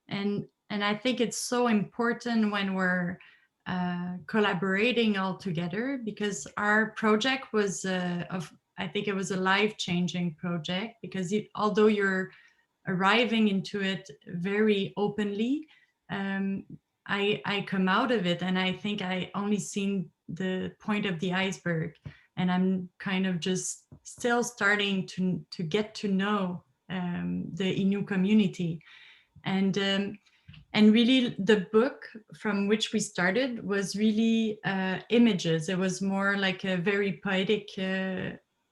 and I think it's so important when we're collaborating all together, because our project was I think it was a life-changing project, because although you're arriving into it very openly, I come out of it and I think I only seen the point of the iceberg, and I'm kind of just still starting to get to know the Innu community. And really the book from which we started was really images. It was more like a very poetic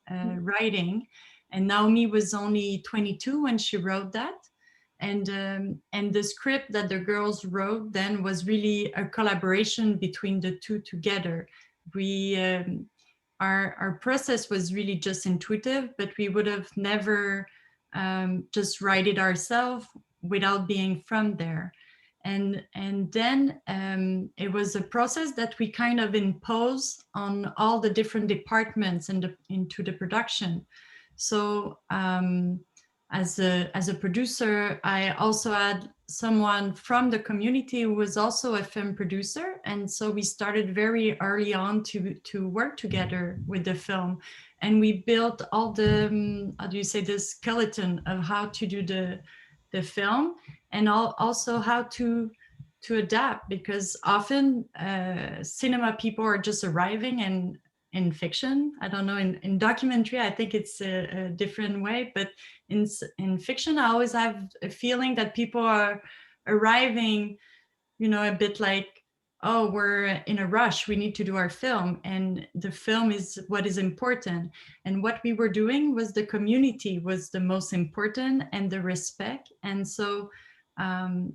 writing. And Naomi was only 22 when she wrote that. And the script that the girls wrote then was really a collaboration between the two together. We our process was really just intuitive, but we would have never just write it ourselves without being from there. And then it was a process that we kind of imposed on all the different departments into the production. So as a producer, I also had someone from the community who was also a film producer. And so we started very early on to work together with the film. And we built all the, how do you say, the skeleton of how to do the film, and also how to adapt, because often cinema people are just arriving, and in fiction, I don't know, in documentary, I think it's a different way, but in fiction, I always have a feeling that people are arriving, you know, a bit like, oh, we're in a rush, we need to do our film, and the film is what is important. And what we were doing was the community was the most important, and the respect. And so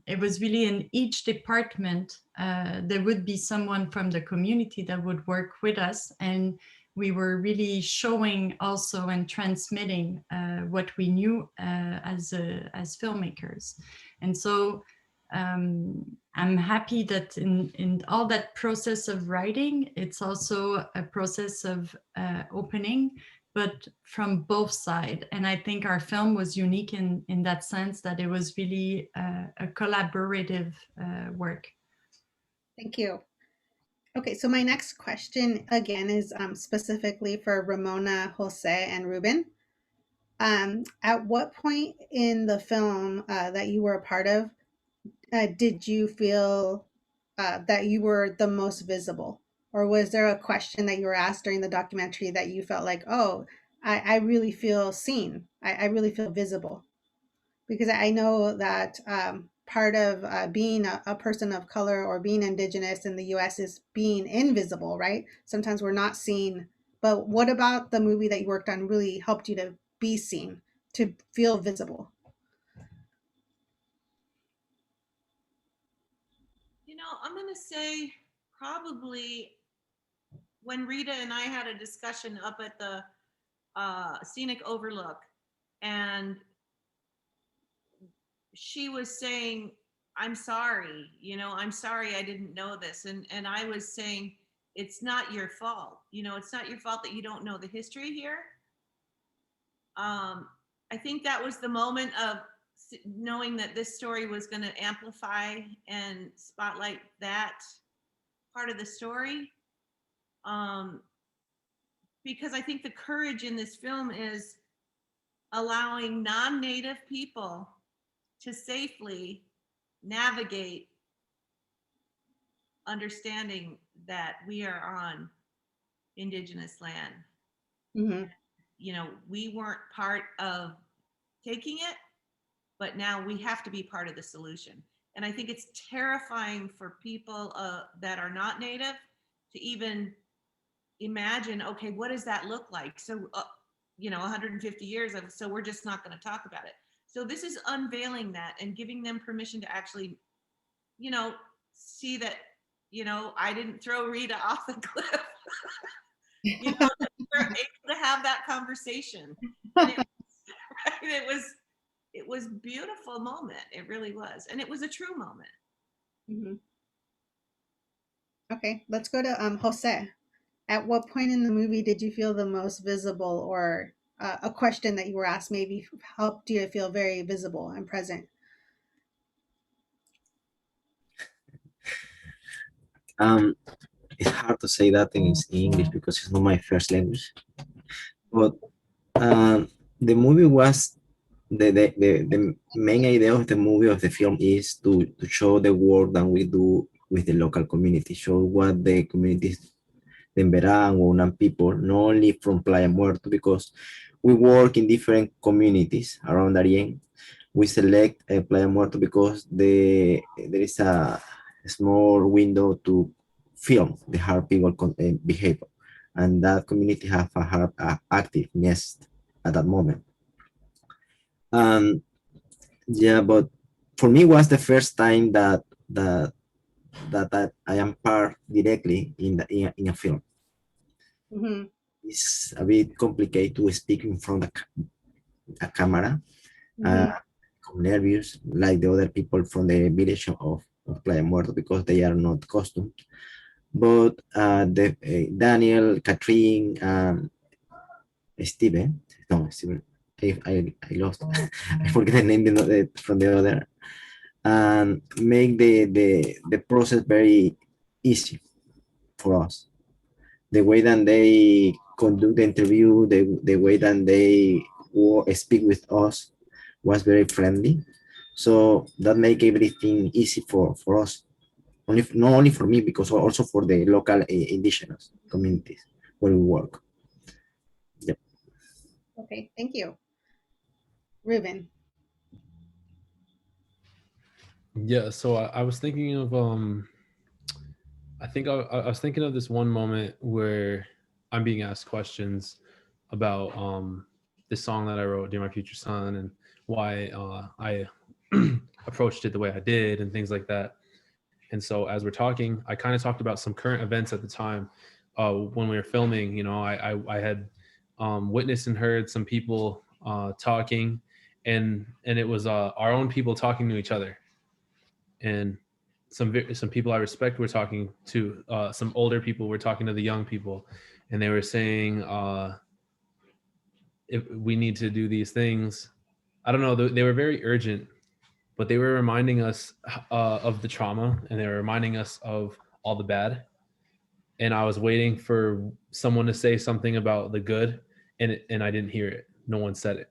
it was really in each department, there would be someone from the community that would work with us. And we were really showing also and transmitting what we knew as filmmakers. And so I'm happy that in all that process of writing, it's also a process of opening but from both sides. And I think our film was unique in that sense, that it was really a collaborative work. Thank you. Okay, so my next question again is specifically for Ramona, Jose, and Ruben. At what point in the film that you were a part of did you feel that you were the most visible? Or was there a question that you were asked during the documentary that you felt like, oh, I really feel seen. I really feel visible? Because I know that part of being a person of color or being Indigenous in the US is being invisible, right? Sometimes we're not seen. But what about the movie that you worked on really helped you to be seen, to feel visible? You know, I'm going to say probably when Rita and I had a discussion up at the Scenic Overlook, and she was saying, I'm sorry, you know, I'm sorry I didn't know this. And I was saying, it's not your fault. You know, it's not your fault that you don't know the history here. I think that was the moment of knowing that this story was going to amplify and spotlight that part of the story. Because I think the courage in this film is allowing non-native people to safely navigate understanding that we are on Indigenous land. Mm-hmm. You know, we weren't part of taking it, but now we have to be part of the solution. And I think it's terrifying for people that are not native to even imagine, okay, what does that look like? So, you know, 150 years of, so we're just not going to talk about it. So this is unveiling that and giving them permission to actually, you know, see that, you know, I didn't throw Rita off the cliff. You know, we're able to have that conversation. And it was beautiful moment. It really was. And it was a true moment. Mm-hmm. Okay, let's go to Jose. At what point in the movie did you feel the most visible, or a question that you were asked maybe helped you feel very visible and present? It's hard to say that in English because it's not my first language. But the movie was the main idea of the movie, of the film, is to show the work that we do with the local community, show what the communities, the Emberá and Homeland people, not only from Playa Muerto, because we work in different communities around Darien. We select Playa Muerto because there is a small window to film the HARPY EAGLE behavior, and that community have a HARP active nest at that moment. Yeah, but for me, it was the first time that I am part directly in a film. Mm-hmm. It's a bit complicated to speak in front of a camera. Mm-hmm. I'm nervous, like the other people from the village of Playa Muerto, because they are not accustomed. But Daniel, Catherine, Steven, I lost, I forget the name from the other, and make the process very easy for us. The way that they conduct the interview, the way that they speak with us was very friendly. So that make everything easy for us. Not only for me, because also for the local indigenous communities where we work. Yep. Okay, thank you. Ruben. Yeah, so I was thinking of I think I was thinking of this one moment where I'm being asked questions about this song that I wrote, Dear My Future Son, and why I approached it the way I did and things like that. And so as we're talking, I kind of talked about some current events at the time when we were filming. You know, I had witnessed and heard some people talking, and it was our own people talking to each other. And some people I respect were talking to some older people were talking to the young people, and they were saying if we need to do these things. I don't know, they were very urgent, but they were reminding us of the trauma, and they were reminding us of all the bad. And I was waiting for someone to say something about the good, and I didn't hear it. No one said it.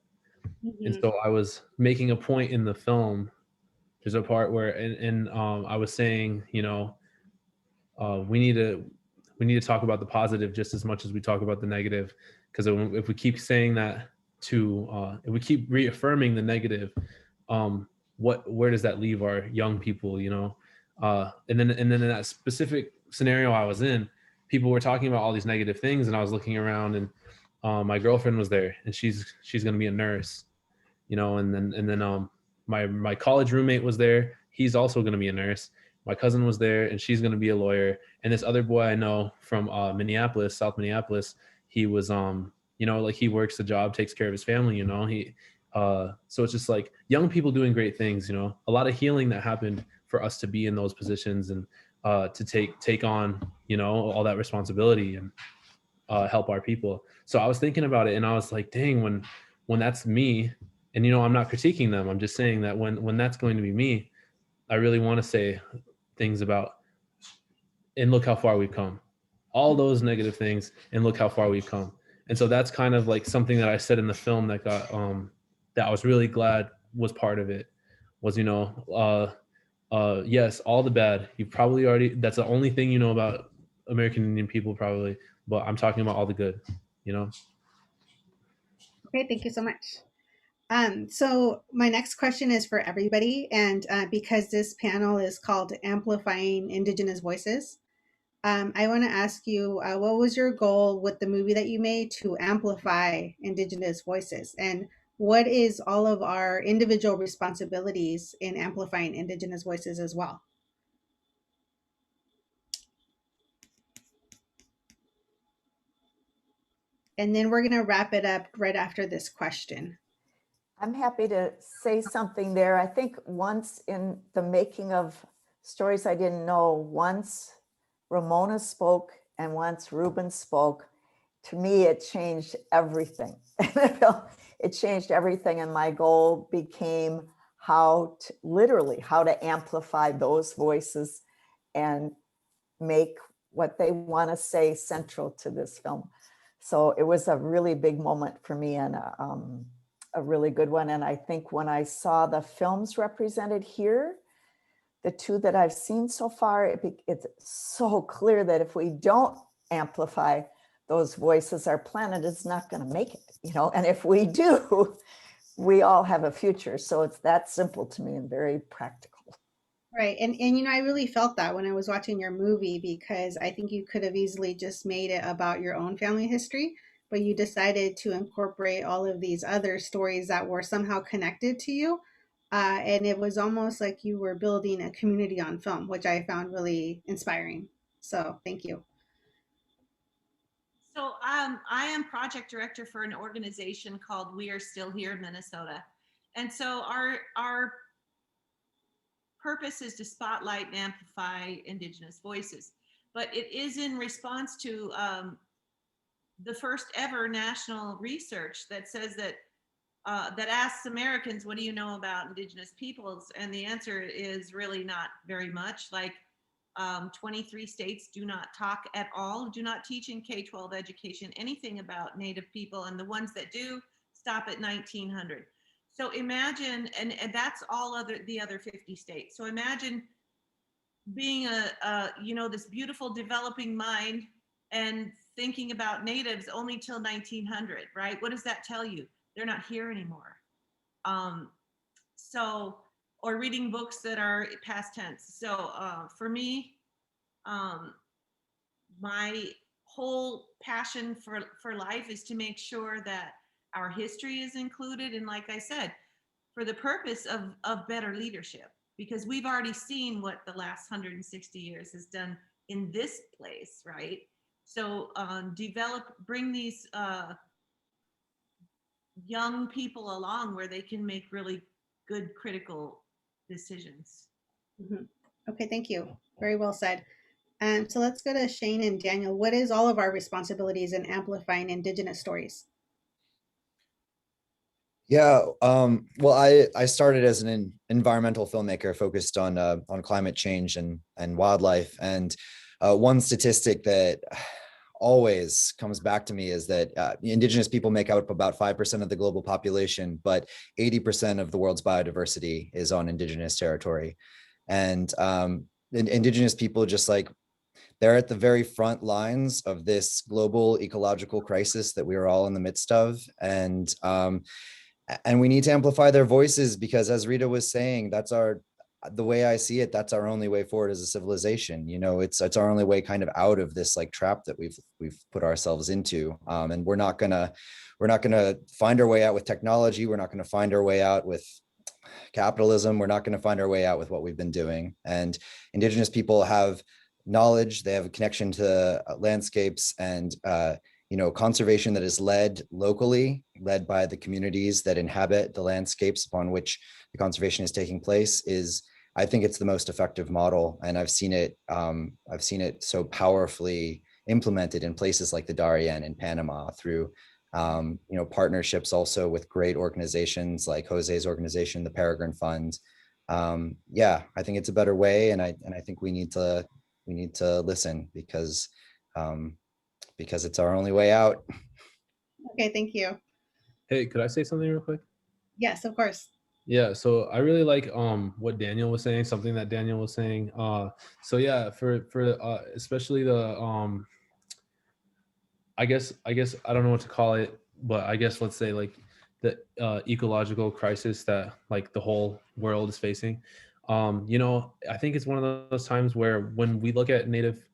And so I was making a point in the film. There's a part where, and I was saying, you know, we need to talk about the positive just as much as we talk about the negative, because if we keep saying that if we keep reaffirming the negative, where does that leave our young people, you know? And then in that specific scenario I was in, people were talking about all these negative things, and I was looking around, and my girlfriend was there, and she's going to be a nurse, you know, and then my college roommate was there. He's also going to be a nurse. My cousin was there, and she's going to be a lawyer. And this other boy I know from Minneapolis, South Minneapolis, he was, you know, like he works a job, takes care of his family, you know, so it's just like young people doing great things, you know, a lot of healing that happened for us to be in those positions, and to take on, you know, all that responsibility, and help our people. So I was thinking about it, and I was like, dang, when that's me, and, you know, I'm not critiquing them, I'm just saying that when that's going to be me, I really want to say things about, and look how far we've come, all those negative things, and look how far we've come. And so that's kind of like something that I said in the film that got that I was really glad was part of it, was, you know, yes, all the bad, you probably already, that's the only thing you know about American Indian people probably, but I'm talking about all the good, you know. Okay, thank you so much. So my next question is for everybody, and because this panel is called Amplifying Indigenous Voices, I want to ask you, what was your goal with the movie that you made to amplify Indigenous voices? And what is all of our individual responsibilities in amplifying Indigenous voices as well? And then we're going to wrap it up right after this question. I'm happy to say something there. I think once in the making of Stories I Didn't Know, once Ramona spoke and once Ruben spoke, to me, it changed everything. It changed everything. And my goal became literally how to amplify those voices and make what they want to say central to this film. So it was a really big moment for me, and a really good one. And I think when I saw the films represented here, the two that I've seen so far, it's so clear that if we don't amplify those voices, our planet is not going to make it, you know, and if we do, we all have a future. So it's that simple to me and very practical. Right. And you know, I really felt that when I was watching your movie, because I think you could have easily just made it about your own family history, but you decided to incorporate all of these other stories that were somehow connected to you. And it was almost like you were building a community on film, which I found really inspiring. So thank you. So I am project director for an organization called We Are Still Here, Minnesota. And so our purpose is to spotlight and amplify Indigenous voices. But it is in response to the first ever national research that says that that asks Americans, what do you know about Indigenous peoples? And the answer is really not very much. Like 23 states do not talk at all, do not teach in K-12 education anything about Native people, and the ones that do stop at 1900. So imagine, and that's all the other 50 states. So imagine being you know, this beautiful developing mind and thinking about natives only till 1900, right? What does that tell you? They're not here anymore. So, or reading books that are past tense. So for me, my whole passion for life is to make sure that our history is included. And like I said, for the purpose of better leadership, because we've already seen what the last 160 years has done in this place, right? So bring these young people along where they can make really good critical decisions. Mm-hmm. Okay, thank you. Very well said. So let's go to Shane and Daniel. What is all of our responsibilities in amplifying Indigenous stories? Yeah, well, I started as an environmental filmmaker focused on climate change and wildlife. And one statistic that always comes back to me is that indigenous people make up about 5% of the global population, but 80% of the world's biodiversity is on indigenous territory. And indigenous people, just like, they're at the very front lines of this global ecological crisis that we are all in the midst of. And we need to amplify their voices, because as Rita was saying, the way I see it, that's our only way forward as a civilization. You know, it's our only way kind of out of this like trap that we've put ourselves into. And we're not gonna find our way out with technology. We're not gonna find our way out with capitalism. We're not gonna find our way out with what we've been doing. And indigenous people have knowledge, they have a connection to landscapes, and you know, conservation that is led locally, led by the communities that inhabit the landscapes upon which the conservation is taking place, is, I think it's the most effective model. And I've seen it so powerfully implemented in places like the Darien in Panama through you know, partnerships also with great organizations like Jose's organization, the Peregrine Fund. Yeah, I think it's a better way, and I think we need to listen, because it's our only way out. Okay, thank you. Hey, could I say something real quick? Yes, of course. Yeah, so I really like what Daniel was saying, something that Daniel was saying. So yeah, for especially the I guess I don't know what to call it, but I guess let's say like the ecological crisis that like the whole world is facing. You know, I think it's one of those times where when we look at Native,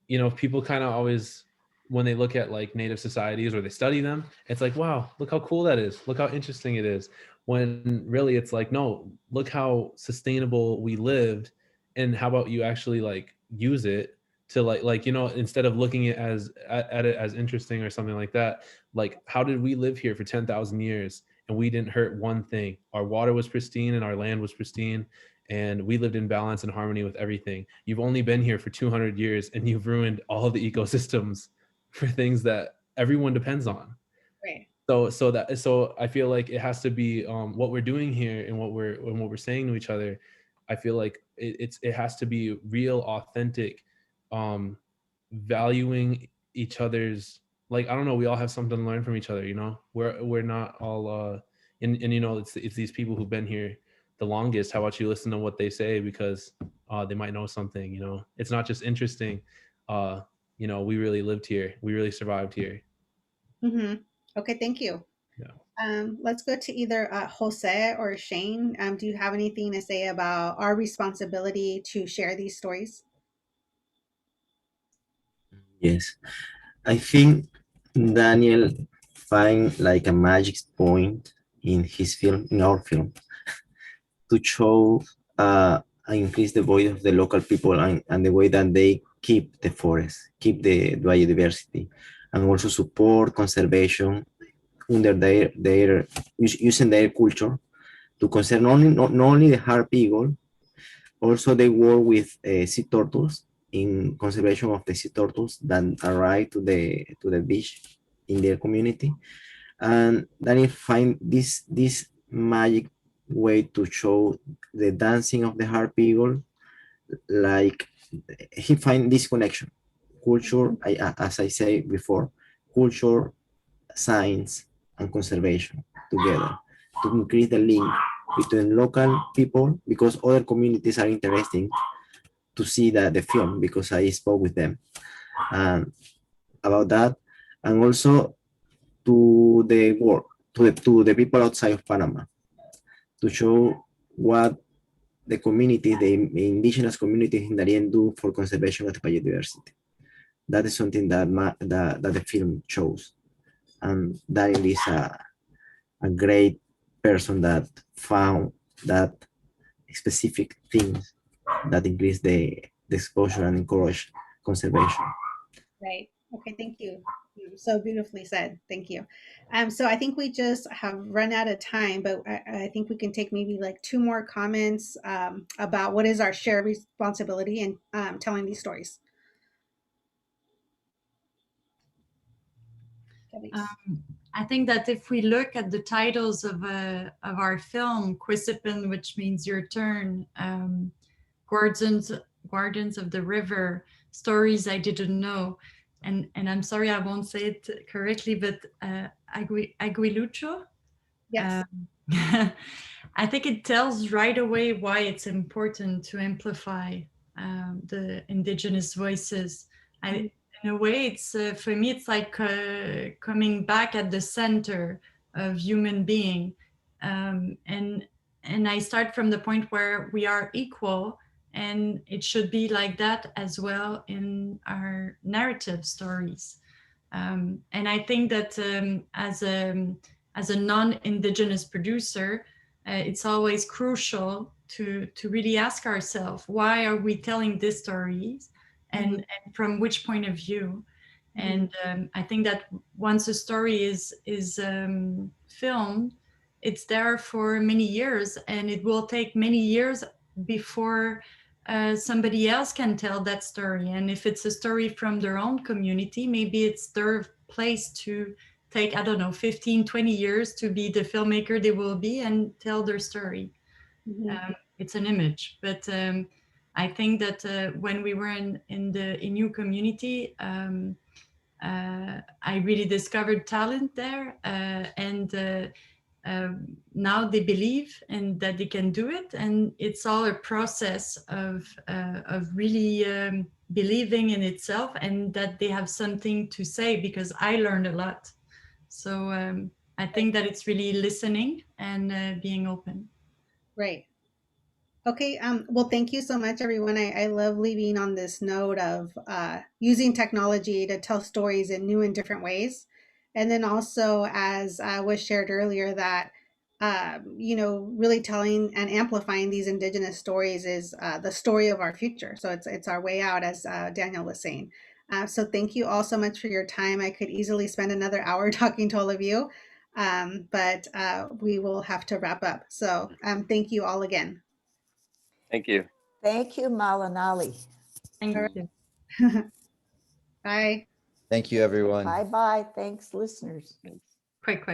you know, people kind of always, when they look at like Native societies or they study them, it's like, wow, look how cool that is. Look how interesting it is. When really it's like, no, look how sustainable we lived, and how about you actually like use it to like, you know, instead of looking at it as interesting or something like that, like how did we live here for 10,000 years and we didn't hurt one thing? Our water was pristine and our land was pristine, and we lived in balance and harmony with everything. You've only been here for 200 years and you've ruined all of the ecosystems for things that everyone depends on. Right. So I feel like it has to be what we're doing here and what we're saying to each other. I feel like it has to be real, authentic, valuing each other's, like, I don't know, we all have something to learn from each other, you know. We're not all and you know, it's these people who've been here the longest. How about you listen to what they say, because they might know something, you know. It's not just interesting, you know, we really lived here, we really survived here. Mm-hmm. Okay, thank you. Yeah. Let's go to either Jose or Shane. Do you have anything to say about our responsibility to share these stories? Yes, I think Daniel find like a magic point in his film, in our film, to show and increase the voice of the local people, and the way that they keep the forest, keep the biodiversity, and also support conservation under their using their culture to conserve not only the harp eagle, also they work with sea turtles in conservation of the sea turtles that arrive to the beach in their community. And then you find this magic way to show the dancing of the harp eagle, like he find this connection, culture, as I say before, culture, science, and conservation together to increase the link between local people, because other communities are interesting to see the film, because I spoke with them about that, and also to the world, to the people outside of Panama, to show what the community, the indigenous communities in Darien do for conservation of the biodiversity. That is something that that the film shows, and Darien is a great person that found that specific things that increase the exposure and encourage conservation. Right. Okay, thank you. So beautifully said. Thank you. So I think we just have run out of time, but I think we can take maybe like two more comments about what is our shared responsibility in telling these stories. I think that if we look at the titles of our film, KEUSSIPAN, which means your turn, Guardians of the River, Stories I Didn't Know, and I'm sorry I won't say it correctly, but AGUILUCHO. Yes. I think it tells right away why it's important to amplify the indigenous voices. In a way, it's for me, it's like coming back at the center of human being, and I start from the point where we are equal, and it should be like that as well in our narrative stories. And I think that as a non-indigenous producer, it's always crucial to really ask ourselves, why are we telling these stories, and from which point of view? And I think that once a story is filmed, it's there for many years, and it will take many years before somebody else can tell that story. And if it's a story from their own community, maybe it's their place to take, I don't know, 15, 20 years to be the filmmaker they will be and tell their story. It's an image, but I think that when we were in the Innu community, I really discovered talent there, and now they believe and that they can do it, and it's all a process of really believing in itself, and that they have something to say, because I learned a lot. So I think that it's really listening and being open. Right. Okay. Well, thank you so much, everyone. I love leaving on this note of using technology to tell stories in new and different ways. And then also, as was shared earlier, that, really telling and amplifying these Indigenous stories is the story of our future. So it's our way out, as Daniel was saying. So thank you all so much for your time. I could easily spend another hour talking to all of you, but we will have to wrap up. So thank you all again. Thank you. Thank you, Malinalli. Thank All you. Bye. Thank you, everyone. Bye-bye. Thanks, listeners. Quick.